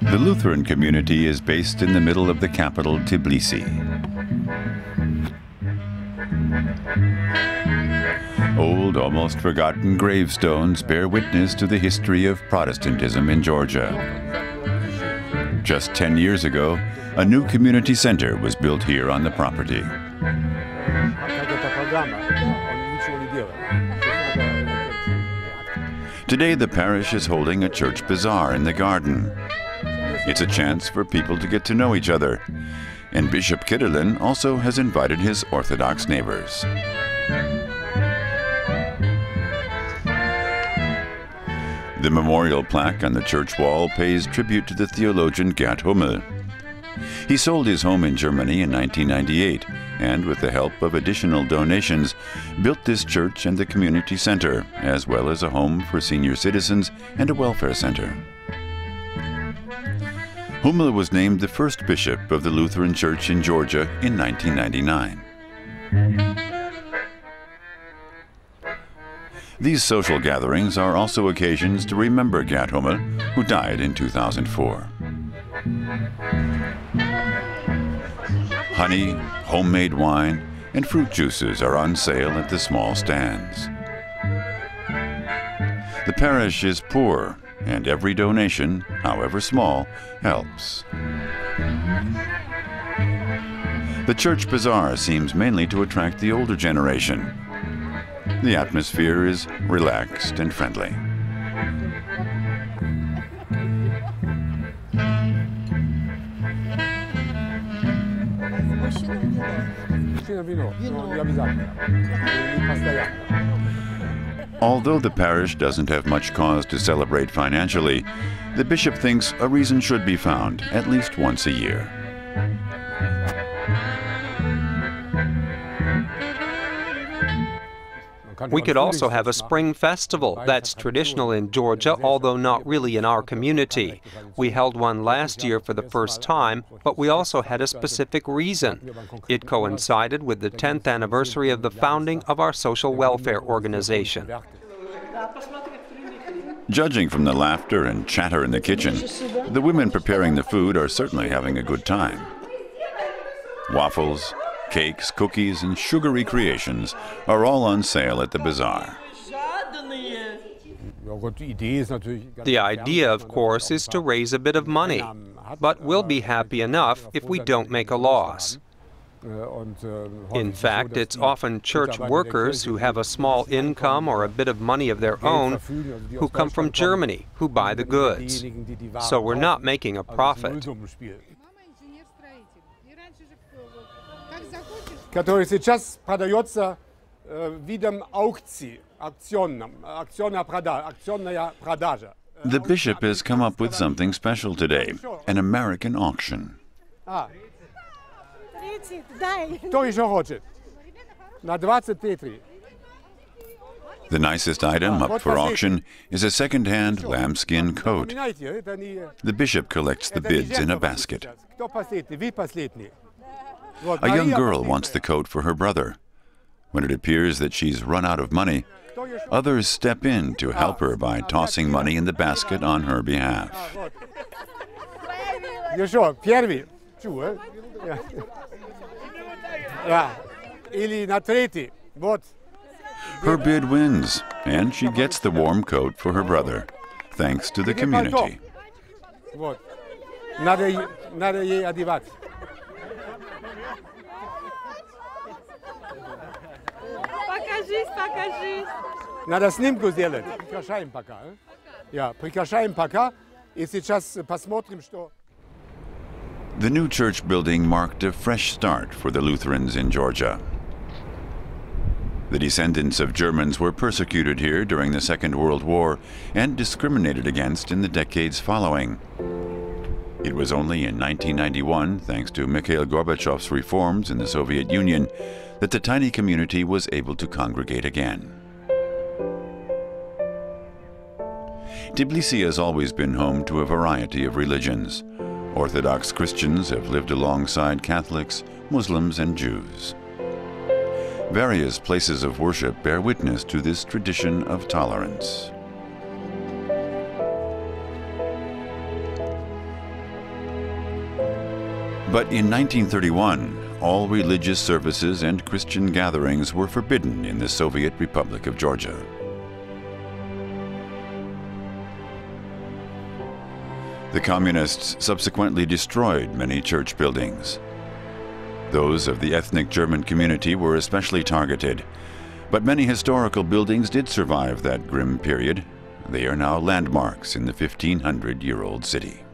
The Lutheran community is based in the middle of the capital, Tbilisi. Old, almost forgotten gravestones bear witness to the history of Protestantism in Georgia. Just 10 years ago, a new community center was built here on the property. Today, the parish is holding a church bazaar in the garden. It's a chance for people to get to know each other, and Bischof Kiderlen also has invited his Orthodox neighbors. The memorial plaque on the church wall pays tribute to the theologian Gerd Hummel. He sold his home in Germany in 1998 and, with the help of additional donations, built this church and the community center, as well as a home for senior citizens and a welfare center. Hummel was named the first bishop of the Lutheran Church in Georgia in 1999. These social gatherings are also occasions to remember Gerd Hummel, who died in 2004. Honey, homemade wine, and fruit juices are on sale at the small stands. The parish is poor, and every donation, however small, helps. The church bazaar seems mainly to attract the older generation. The atmosphere is relaxed and friendly. Although the parish doesn't have much cause to celebrate financially, the bishop thinks a reason should be found at least once a year. We could also have a spring festival that's traditional in Georgia, although not really in our community. We held one last year for the first time, but we also had a specific reason. It coincided with the 10th anniversary of the founding of our social welfare organization. Judging from the laughter and chatter in the kitchen, the women preparing the food are certainly having a good time. Waffles, cakes, cookies, and sugary creations are all on sale at the bazaar. The idea, of course, is to raise a bit of money, but we'll be happy enough if we don't make a loss. In fact, it's often church workers who have a small income or a bit of money of their own who come from Germany, who buy the goods. So we're not making a profit. Который сейчас продается видом аукции, акционная продажа. The bishop has come up with something special today, an American auction. Кто еще хочет? На 23. The nicest item up for auction is a second-hand lambskin coat. The bishop collects the bids in a basket. A young girl wants the coat for her brother. When it appears that she's run out of money, others step in to help her by tossing money in the basket on her behalf. Her bid wins, and she gets the warm coat for her brother, thanks to the community. Надо снимку сделать. Прекращаем пока. Прекращаем пока. И сейчас посмотрим, что... The new church building marked a fresh start for the Lutherans in Georgia. The descendants of Germans were persecuted here during the Second World War and discriminated against in the decades following. It was only in 1991, thanks to Mikhail Gorbachev's reforms in the Soviet Union, that the tiny community was able to congregate again. Tbilisi has always been home to a variety of religions. Orthodox Christians have lived alongside Catholics, Muslims, and Jews. Various places of worship bear witness to this tradition of tolerance. But in 1931, all religious services and Christian gatherings were forbidden in the Soviet Republic of Georgia. The communists subsequently destroyed many church buildings. Those of the ethnic German community were especially targeted, but many historical buildings did survive that grim period. They are now landmarks in the 1,500-year-old city.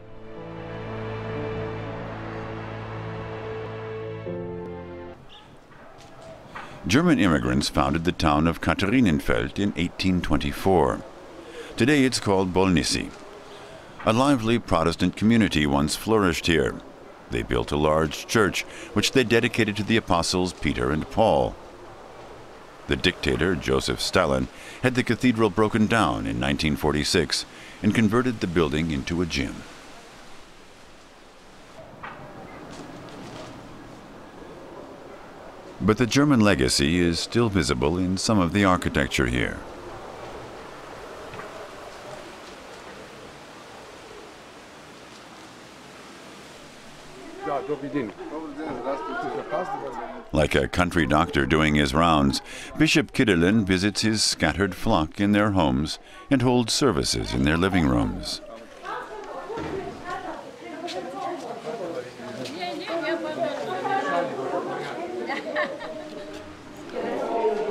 German immigrants founded the town of Katharinenfeld in 1824. Today it's called Bolnici. A lively Protestant community once flourished here. They built a large church, which they dedicated to the apostles Peter and Paul. The dictator, Joseph Stalin, had the cathedral broken down in 1946 and converted the building into a gym. But the German legacy is still visible in some of the architecture here. Like a country doctor doing his rounds, Bischof Kiderlen visits his scattered flock in their homes and holds services in their living rooms.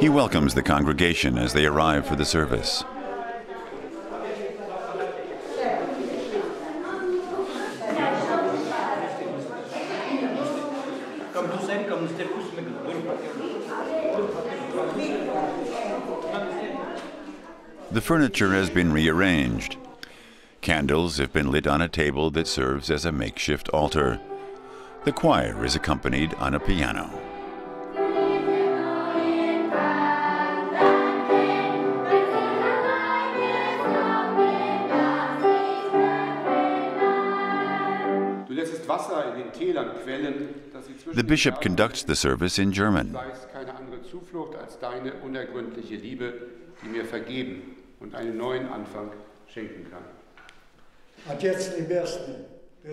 He welcomes the congregation as they arrive for the service. The furniture has been rearranged. Candles have been lit on a table that serves as a makeshift altar. The choir is accompanied on a piano. The bishop conducts the service in German.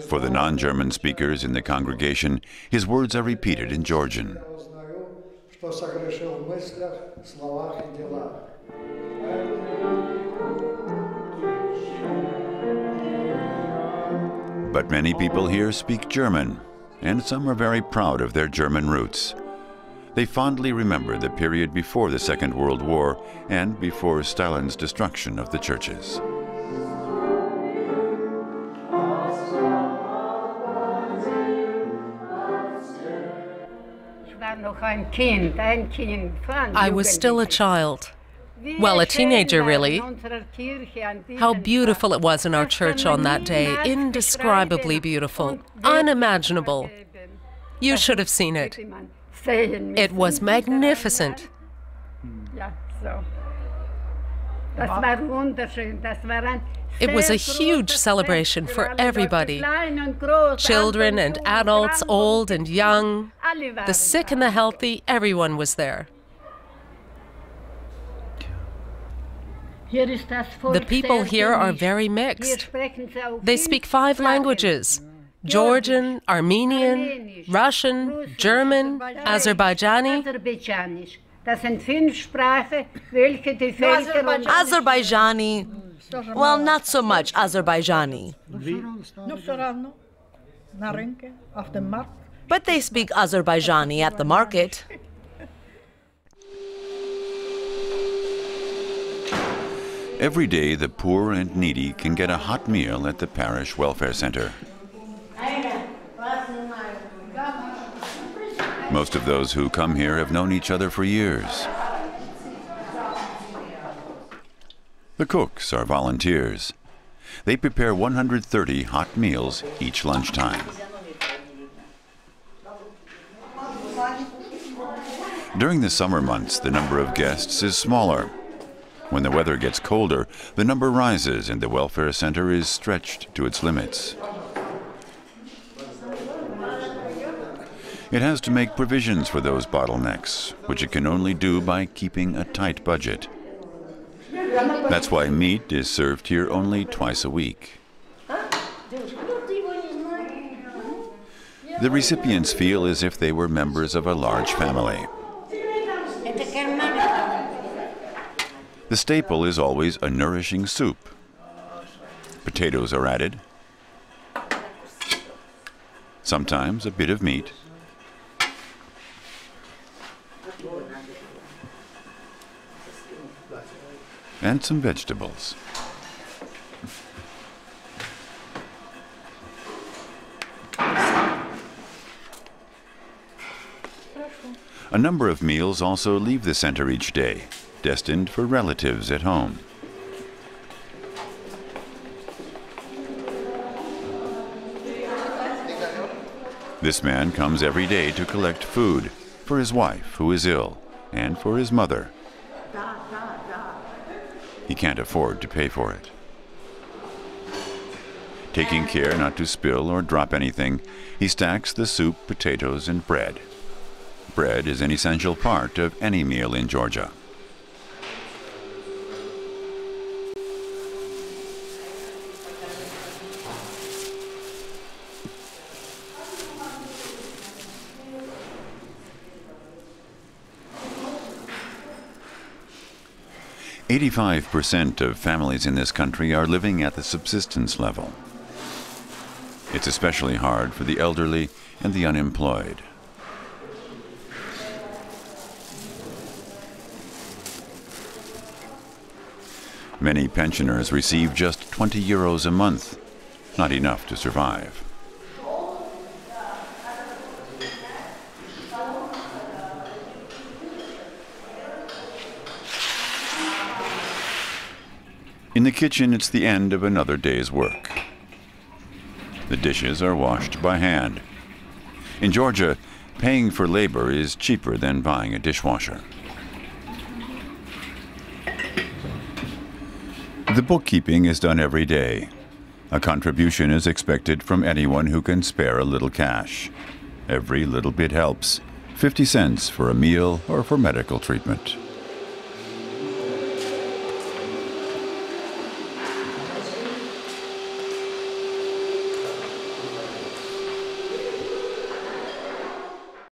For the non-German speakers in the congregation, his words are repeated in Georgian. But many people here speak German, and some are very proud of their German roots. They fondly remember the period before the Second World War and before Stalin's destruction of the churches. I was still a child. Well, a teenager, really. How beautiful it was in our church on that day. Indescribably beautiful. Unimaginable. You should have seen it. It was magnificent. It was a huge celebration for everybody. Children and adults, old and young, the sick and the healthy, everyone was there. The people here are very mixed. They speak 5 languages: Georgian, Armenian, Russian, German, Azerbaijani. Azerbaijani, well, not so much Azerbaijani. But they speak Azerbaijani at the market. Every day, the poor and needy can get a hot meal at the parish welfare center. Most of those who come here have known each other for years. The cooks are volunteers. They prepare 130 hot meals each lunchtime. During the summer months, the number of guests is smaller. When the weather gets colder, the number rises and the welfare center is stretched to its limits. It has to make provisions for those bottlenecks, which it can only do by keeping a tight budget. That's why meat is served here only twice a week. The recipients feel as if they were members of a large family. The staple is always a nourishing soup. Potatoes are added, sometimes a bit of meat, and some vegetables. A number of meals also leave the center each day, destined for relatives at home. This man comes every day to collect food for his wife, who is ill, and for his mother. He can't afford to pay for it. Taking care not to spill or drop anything, he stacks the soup, potatoes, and bread. Bread is an essential part of any meal in Georgia. "85% of families in this country are living at the subsistence level. It's especially hard for the elderly and the unemployed. Many pensioners receive just 20 euros a month, not enough to survive. In the kitchen, it's the end of another day's work. The dishes are washed by hand. In Georgia, paying for labor is cheaper than buying a dishwasher. The bookkeeping is done every day. A contribution is expected from anyone who can spare a little cash. Every little bit helps. 50 cents for a meal or for medical treatment.